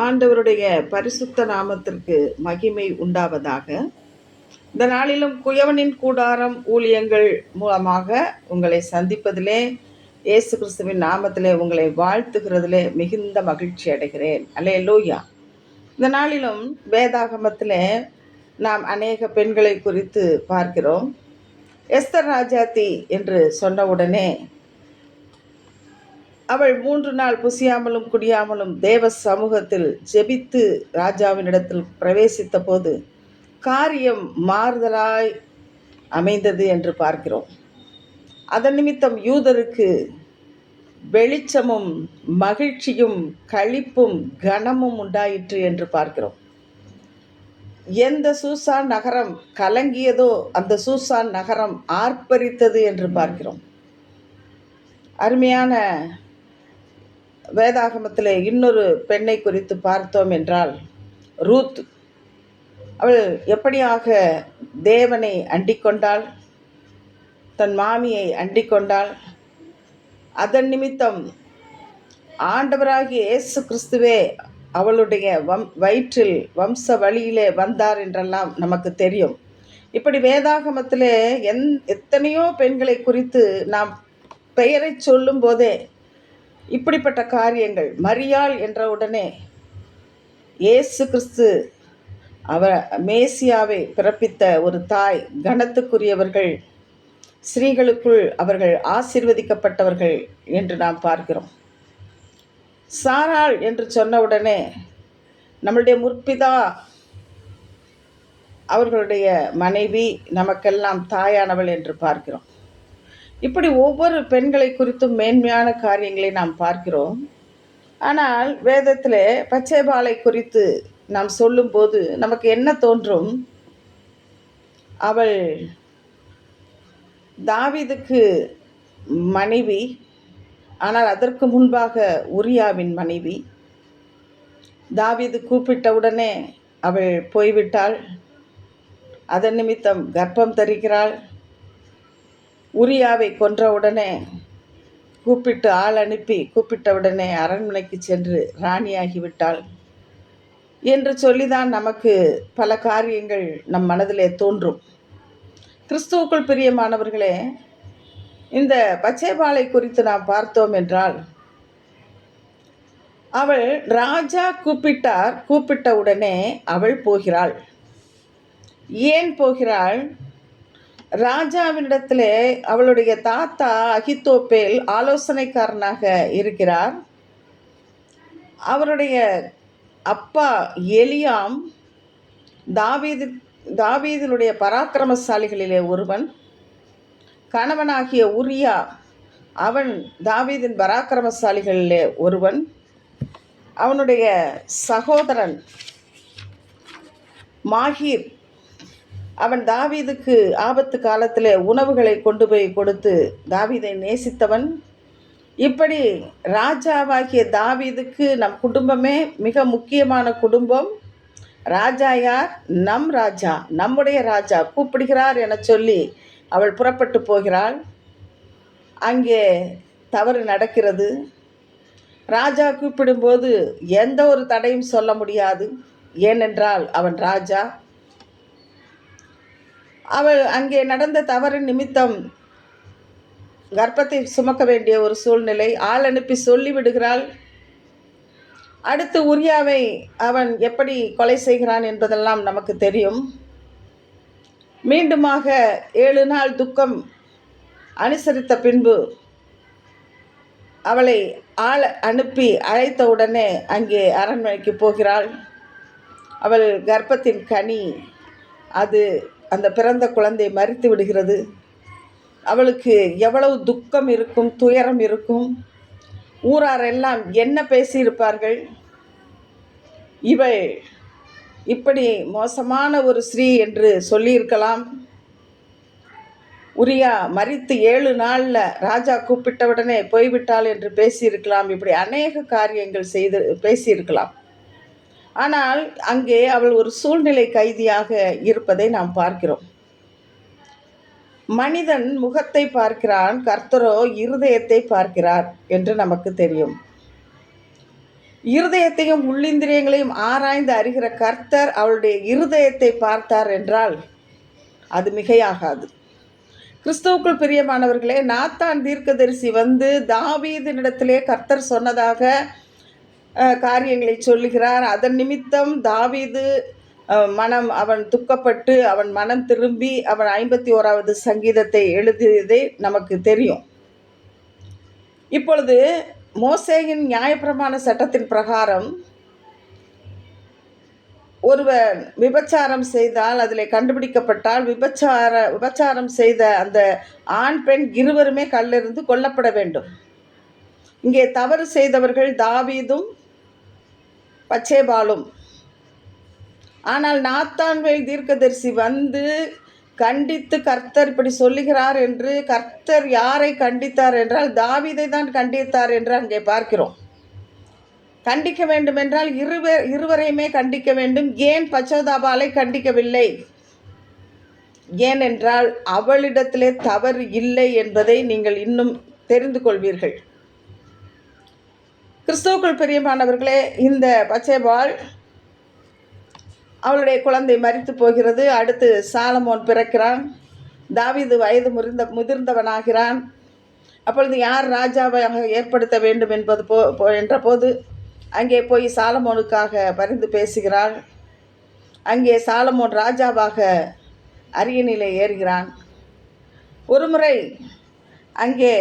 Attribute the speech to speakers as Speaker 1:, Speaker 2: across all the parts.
Speaker 1: ஆண்டவருடைய பரிசுத்த நாமத்திற்கு மகிமை உண்டாவதாக. இந்த நாளிலும் குயவனின் கூடாரம் ஊழியங்கள் மூலமாக உங்களை சந்திப்பதிலே இயேசு கிறிஸ்துவின் நாமத்திலே உங்களை வாழ்த்துகிறதிலே மிகுந்த மகிழ்ச்சி அடைகிறேன். அல்லேலூயா. இந்த நாளிலும் வேதாகமத்திலே நாம் அநேக பெண்களை குறித்து பார்க்கிறோம். எஸ்தர் ராஜாத்தி என்று சொன்னவுடனே அவள் 3 நாள் புசியாமலும் குடியாமலும் தேவ சமூகத்தில் ஜெபித்து ராஜாவினிடத்தில் பிரவேசித்த போது காரியம் மாறுதலாய் அமைந்தது என்று பார்க்கிறோம். அதன் நிமித்தம் யூதருக்கு வெளிச்சமும் மகிழ்ச்சியும் களிப்பும் கனமும் உண்டாயிற்று என்று பார்க்கிறோம். எந்த சூசான் நகரம் கலங்கியதோ அந்த சூசான் நகரம் ஆர்ப்பரித்தது என்று பார்க்கிறோம். அருமையான வேதாகமத்தில் இன்னொரு பெண்ணை குறித்து பார்த்தோம் என்றால் ரூத். அவள் எப்படியாக தேவனை அண்டிக்கொண்டாள், தன் மாமியை அண்டிக்கொண்டாள். அதன் நிமித்தம் ஆண்டவராகிய இயேசு கிறிஸ்துவே அவளுடைய வயிற்றில் வம்ச வழியிலே வந்தார் என்றெல்லாம் நமக்கு தெரியும். இப்படி வேதாகமத்திலே எத்தனையோ பெண்களை குறித்து நாம் பெயரை சொல்லும் போதே இப்படிப்பட்ட காரியங்கள். மரியாள் என்ற உடனே இயேசு கிறிஸ்து அவர் மேசியாவை பிறப்பித்த ஒரு தாய், கனத்துக்குரியவர்கள், ஸ்ரீகளுக்குள் அவர்கள் ஆசீர்வதிக்கப்பட்டவர்கள் என்று நாம் பார்க்கிறோம். சாராள் என்று சொன்னவுடனே நம்முடைய முற்பிதா அவர்களுடைய மனைவி நமக்கெல்லாம் தாயானவள் என்று பார்க்கிறோம். இப்படி ஒவ்வொரு பெண்களை குறித்தும் மேன்மையான காரியங்களை நாம் பார்க்கிறோம். ஆனால் வேதத்தில் பச்சைபாலை குறித்து நாம் சொல்லும்போது நமக்கு என்ன தோன்றும்? அவள் தாவீதுக்கு மனைவி, ஆனால் அதற்கு முன்பாக உரியாவின் மனைவி. தாவீது கூப்பிட்டவுடனே அவள் போய்விட்டாள். அதன் நிமித்தம் கர்ப்பம் தரிக்கிறாள். உரியாவை கொன்றவுடனே கூப்பிட்டு ஆள் அனுப்பி கூப்பிட்டவுடனே அரண்மனைக்கு சென்று ராணியாகிவிட்டாள் என்று சொல்லிதான் நமக்கு பல காரியங்கள் நம் மனதிலே தோன்றும். கிறிஸ்துவுக்குள் பிரியமானவர்களே, இந்த பச்சைபாலை குறித்து நாம் பார்த்தோம் என்றால் அவள் ராஜா கூப்பிட்டவுடனே அவள் போகிறாள். ஏன் போகிறாள்? ராஜாவினிடத்திலே அவளுடைய தாத்தா அகித்தோப்பேல் ஆலோசனைக்காரனாக இருக்கிறார். அவருடைய அப்பா எலியாம் தாவீதினுடைய பராக்கிரமசாலிகளிலே ஒருவன். கணவனாகிய உரியா அவன் தாவீதின் பராக்கிரமசாலிகளிலே ஒருவன். அவனுடைய சகோதரன் மாகீர், அவன் தாவீதுக்கு ஆபத்து காலத்தில் உணவுகளை கொண்டு போய் கொடுத்து தாவீதை நேசித்தவன். இப்படி ராஜாவாகிய தாவீதுக்கு நம் குடும்பமே மிக முக்கியமான குடும்பம். ராஜா யார்? நம் ராஜா, நம்முடைய ராஜா கூப்பிடுகிறார் என சொல்லி அவள் புறப்பட்டு போகிறாள். அங்கே தவறு நடக்கிறது. ராஜா கூப்பிடும்போது எந்த ஒரு தடையும் சொல்ல முடியாது. ஏனென்றால் அவன் ராஜா. அவள் அங்கே நடந்த தவறு நிமித்தம் கர்ப்பத்தை சுமக்க வேண்டிய ஒரு சூழ்நிலை. ஆள் அனுப்பி சொல்லிவிடுகிறாள். அடுத்து உரியாவை அவன் எப்படி கொலை செய்கிறான் என்பதெல்லாம் நமக்கு தெரியும். மீண்டுமாக 7 நாள் துக்கம் அனுசரித்த பின்பு அவளை ஆள் அனுப்பி அழைத்தவுடனே அங்கே அரண்மனைக்கு போகிறாள். அவள் கர்ப்பத்தின் கனி, அது அந்த பிறந்த குழந்தை மரித்து விடுகிறது. அவளுக்கு எவ்வளவு துக்கம் இருக்கும், துயரம் இருக்கும். ஊராரெல்லாம் என்ன பேசியிருப்பார்கள்? இவள் இப்படி மோசமான ஒரு ஸ்ரீ என்று சொல்லியிருக்கலாம். உரியா மரித்து 7 நாளில் ராஜா கூப்பிட்டவுடனே போய்விட்டாள் என்று பேசியிருக்கலாம். இப்படி அநேக காரியங்கள் பேசியிருக்கலாம். ஆனால் அங்கே அவள் ஒரு சூழ்நிலை கைதியாக இருப்பதை நாம் பார்க்கிறோம். மனிதன் முகத்தை பார்க்கிறான், கர்த்தரோ இருதயத்தை பார்க்கிறார் என்று நமக்கு தெரியும். இருதயத்தையும் உள்ளிந்திரியங்களையும் ஆராய்ந்து அறிகிற கர்த்தர் அவளுடைய இருதயத்தை பார்த்தார் என்றால் அது மிகையாகாது. கிறிஸ்துவுக்குள் பிரியமானவர்களே, நாத்தான் தீர்க்கதரிசி வந்து தாவீதினிடத்திலே கர்த்தர் சொன்னதாக காரியங்களை சொல்லுகிறார். அதன் நிமித்தம் தாவீது அவன் துக்கப்பட்டு அவன் மனம் திரும்பி அவன் 51வது சங்கீதத்தை எழுதியதே நமக்கு தெரியும். இப்பொழுது மோசேயின் நியாயப்பிரமாண சட்டத்தின் பிரகாரம் ஒருவன் விபச்சாரம் செய்தால், அதில் கண்டுபிடிக்கப்பட்டால் விபச்சாரம் செய்த அந்த ஆண் பெண் இருவருமே கல்லெறிந்து கொல்லப்பட வேண்டும். இங்கே தவறு செய்தவர்கள் தாவீதும் பத்சேபாளும். ஆனால் நாத்தான்வேல் தீர்க்கதரிசி வந்து கண்டித்து கர்த்தர் இப்படி சொல்லுகிறார் என்று, கர்த்தர் யாரை கண்டித்தார் என்றால் தாவீதை தான் கண்டித்தார் என்று அங்கே பார்க்கிறோம். கண்டிக்க வேண்டும் என்றால் இருவரையுமே கண்டிக்க வேண்டும். ஏன் பத்சேபாளை கண்டிக்கவில்லை? ஏனென்றால் அவளிடத்திலே தவறு இல்லை என்பதை நீங்கள் இன்னும் தெரிந்து கொள்வீர்கள். கிறிஸ்துவுக்குள் பிரியமானவர்களே, இந்த பத்சேபாள் அவளுடைய குழந்தை மரித்து போகிறது. அடுத்து சாலமோன் பிறக்கிறான். தாவீது வயது முதிர்ந்தவனாகிறான். அப்பொழுது யார் ராஜாவாக ஏற்படுத்த வேண்டும் என்ற போது அங்கே போய் சாலமோனுக்காக பரிந்து பேசுகிறாள். அங்கே சாலமோன் ராஜாவாக அரியணையில் ஏறுகிறான். ஒரு முறை அங்கே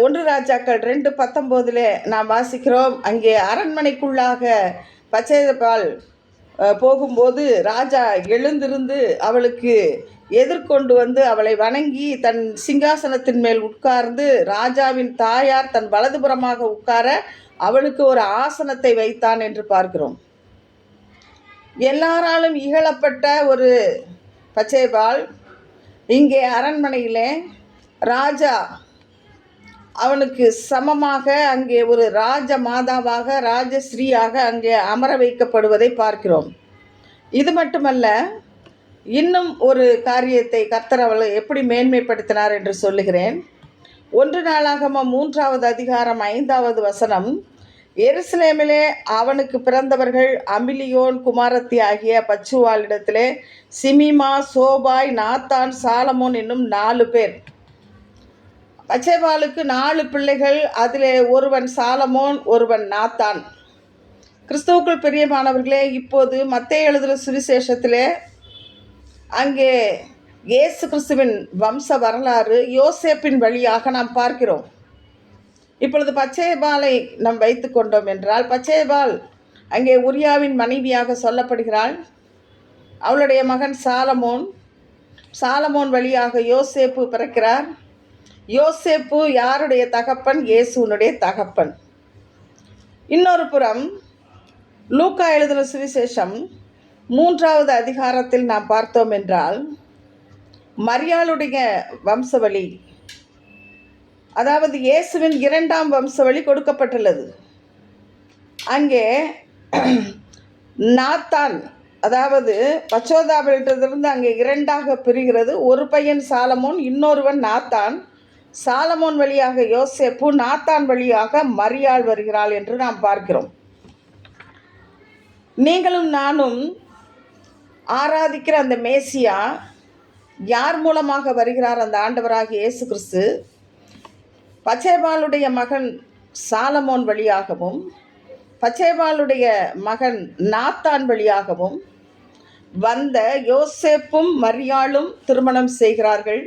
Speaker 1: 1 ராஜாக்கள் 2:19 நாம் வாசிக்கிறோம். அங்கே அரண்மனைக்குள்ளாக பத்சேபாள் போகும்போது ராஜா எழுந்திருந்து அவளுக்கு எதிர்கொண்டு வந்து அவளை வணங்கி தன் சிங்காசனத்தின் மேல் உட்கார்ந்து, ராஜாவின் தாயார் தன் வலதுபுறமாக உட்கார அவளுக்கு ஒரு ஆசனத்தை வைத்தான் என்று பார்க்கிறோம். எல்லாராலும் இகழப்பட்ட ஒரு பத்சேபாள் இங்கே அரண்மனையிலே ராஜா அவனுக்கு சமமாக அங்கே ஒரு ராஜ மாதாவாக ராஜஸ்ரீயாக அங்கே அமர வைக்கப்படுவதை பார்க்கிறோம். இது மட்டுமல்ல, இன்னும் ஒரு காரியத்தை கர்த்தர் அவளை எப்படி மேன்மைப்படுத்தினார் என்று சொல்லுகிறேன். 1 நாளாகமம் 3வது அதிகாரம் 5வது வசனம், எருசலேமிலே அவனுக்கு பிறந்தவர்கள் அமிலியோன் குமாரத்தி ஆகிய பச்சுவாளிடத்திலே சிமிமா, சோபாய், நாத்தான், சாலமோன் என்னும் 4 பேர். பத்சேபாளுக்கு 4 பிள்ளைகள். அதிலே ஒருவன் சாலமோன், ஒருவன் நாத்தான். கிறிஸ்துவுக்குள் பிரியமானவர்களே, இப்போது மத்தேயு எழுதுகிற சுவிசேஷத்திலே அங்கே இயேசு கிறிஸ்துவின் வம்ச வரலாறு யோசேப்பின் வழியாக நாம் பார்க்கிறோம். இப்பொழுது பத்சேபாளை நாம் வைத்து கொண்டோம் என்றால், பத்சேபாள் அங்கே உரியாவின் மனைவியாக சொல்லப்படுகிறாள். அவளுடைய மகன் சாலமோன் வழியாக யோசேப்பு பிறக்கிறார். யோசேப்பு யாருடைய தகப்பன்? இயேசுனுடைய தகப்பன். இன்னொரு புறம் லூக்கா எழுதின சுவிசேஷம் 3வது அதிகாரத்தில் நாம் பார்த்தோம் என்றால், மரியாளுடைய வம்சவழி, அதாவது இயேசுவின் 2ஆம் வம்சவழி கொடுக்கப்பட்டுள்ளது. அங்கே நாத்தான், அதாவது பச்சோதாவிலிருந்து அங்கே 2ஆக பிரிகிறது. ஒரு பையன் சாலமோன், இன்னொருவன் நாத்தான். சாலமோன் வழியாக யோசேப்பு, நாத்தான் வழியாக மரியாள் வருகிறாள் என்று நாம் பார்க்கிறோம். நீங்களும் நானும் ஆராதிக்கிற அந்த மேசியா யார் மூலமாக வருகிறார்? அந்த ஆண்டவராகிய இயேசு கிறிஸ்து பத்சேபாளுடைய மகன் சாலமோன் வழியாகவும் பத்சேபாளுடைய மகன் நாத்தான் வழியாகவும் வந்த யோசேப்பும் மரியாளும் திருமணம் செய்கிறார்கள்.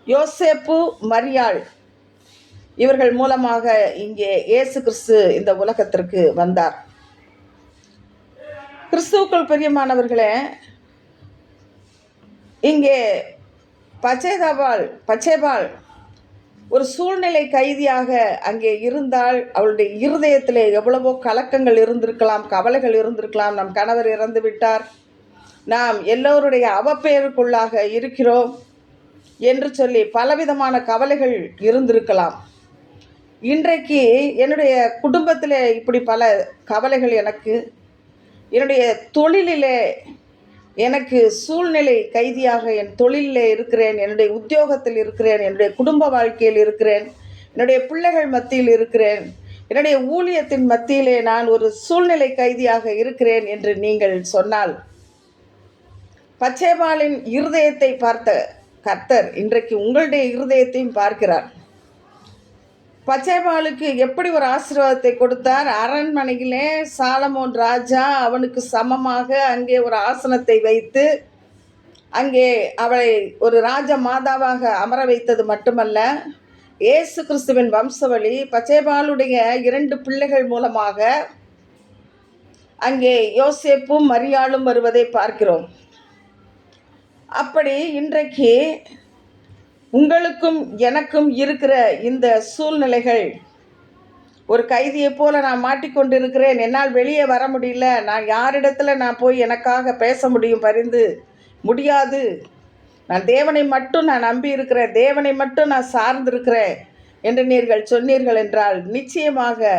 Speaker 1: யோசேப்பு, மரியாள் இவர்கள் மூலமாக இங்கே இயேசு கிறிஸ்து இந்த உலகத்திற்கு வந்தார். கிறிஸ்துவுக்குள் பிரியமானவர்களே, இங்கே பத்சேபாள் ஒரு சூழ்நிலை கைதியாக அங்கே இருந்தால், அவளுடைய இருதயத்திலே எவ்வளவோ கலக்கங்கள் இருந்திருக்கலாம், கவலைகள் இருந்திருக்கலாம். நம் கணவர் இறந்து விட்டார், நாம் எல்லோருடைய அவப்பெயருக்குள்ளாக இருக்கிறோம் என்று சொல்லி பலவிதமான கவலைகள் இருந்திருக்கலாம். இன்றைக்கு என்னுடைய குடும்பத்தில் இப்படி பல கவலைகள் எனக்கு, என்னுடைய தொழிலிலே எனக்கு சூழ்நிலை கைதியாக என் தொழிலில் இருக்கிறேன், என்னுடைய உத்தியோகத்தில் இருக்கிறேன், என்னுடைய குடும்ப வாழ்க்கையில் இருக்கிறேன், என்னுடைய பிள்ளைகள் மத்தியில் இருக்கிறேன். என்னுடைய ஊழியத்தின் மத்தியிலே நான் ஒரு சூழ்நிலை கைதியாக இருக்கிறேன் என்று நீங்கள் சொன்னால், பச்சேபாலின் இருதயத்தை பார்த்த கர்த்தர் இன்றைக்கு உங்களுடைய இருதயத்தையும் பார்க்கிறார். பச்சேபாலுக்கு எப்படி ஒரு ஆசீர்வாதத்தை கொடுத்தார்? அரண்மனையிலே சாலமோன் ராஜா அவனுக்கு சமமாக அங்கே ஒரு ஆசனத்தை வைத்து அங்கே அவளை ஒரு ராஜ மாதாவாக அமர வைத்தது மட்டுமல்ல, இயேசு கிறிஸ்துவின் வம்சவழி பச்சேபாலுடைய 2 பிள்ளைகள் மூலமாக அங்கே யோசேப்பும் மரியாளும் வருவதை பார்க்கிறோம். அப்படி இன்றைக்கு உங்களுக்கும் எனக்கும் இருக்கிற இந்த சூழ்நிலைகள், ஒரு கைதியை போல நான் மாட்டிக்கொண்டிருக்கிறேன், என்னால் வெளியே வர முடியல, நான் யாரிடத்துல நான் போய் எனக்காக பேச முடியும்? பரிந்து முடியாது. நான் தேவனை மட்டும் நான் நம்பி இருக்கிறேன், தேவனை மட்டும் நான் சார்ந்திருக்கிறேன் என்று நீங்கள் சொன்னீர்கள் என்றால், நிச்சயமாக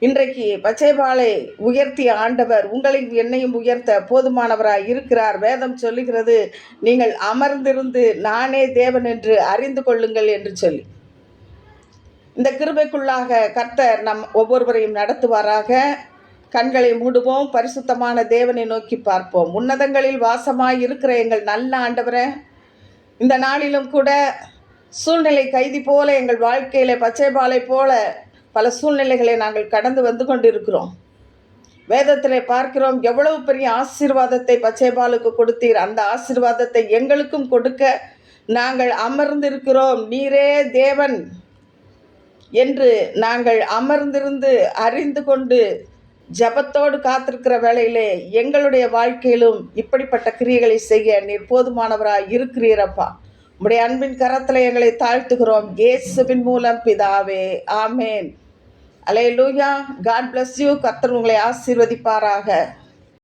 Speaker 1: இன்றைக்கு பச்சைபாலை உயர்த்திய ஆண்டவர் உங்களையும் என்னையும் உயர்த்த போதுமானவராய் இருக்கிறார். வேதம் சொல்லுகிறது, நீங்கள் அமர்ந்திருந்து நானே தேவன் என்று அறிந்து கொள்ளுங்கள் என்று சொல்லி. இந்த கிருபைக்குள்ளாக கர்த்தர் நம் ஒவ்வொருவரையும் நடத்துவாராக. கண்களை மூடுவோம், பரிசுத்தமான தேவனை நோக்கி பார்ப்போம். உன்னதங்களில் வாசமாய் இருக்கிற எங்கள் நல்ல ஆண்டவரே, இந்த நாளிலும் கூட சூழ்நிலை கைதி போல எங்கள் வாழ்க்கையில் பச்சைபாலை போல பல சூழ்நிலைகளை நாங்கள் கடந்து வந்து கொண்டிருக்கிறோம். வேதத்தில் பார்க்கிறோம், எவ்வளவு பெரிய ஆசீர்வாதத்தை பச்சைபாலுக்கு கொடுத்தீர். அந்த ஆசீர்வாதத்தை எங்களுக்கும் கொடுக்க நாங்கள் அமர்ந்திருக்கிறோம். நீரே தேவன் என்று நாங்கள் அமர்ந்திருந்து அறிந்து கொண்டு ஜபத்தோடு காத்திருக்கிற வேளையிலே எங்களுடைய வாழ்க்கையிலும் இப்படிப்பட்ட கிரியைகளை செய்ய நீர் போதுமானவராய் இருக்கிறீரப்பா. உம்முடைய அன்பின் கரத்தில் எங்களை தாழ்த்துகிறோம், இயேசுவின் மூலம் பிதாவே, ஆமேன். அல்லேலூயா. God bless you. கர்த்தர் உங்களை ஆசீர்வதிப்பாராக.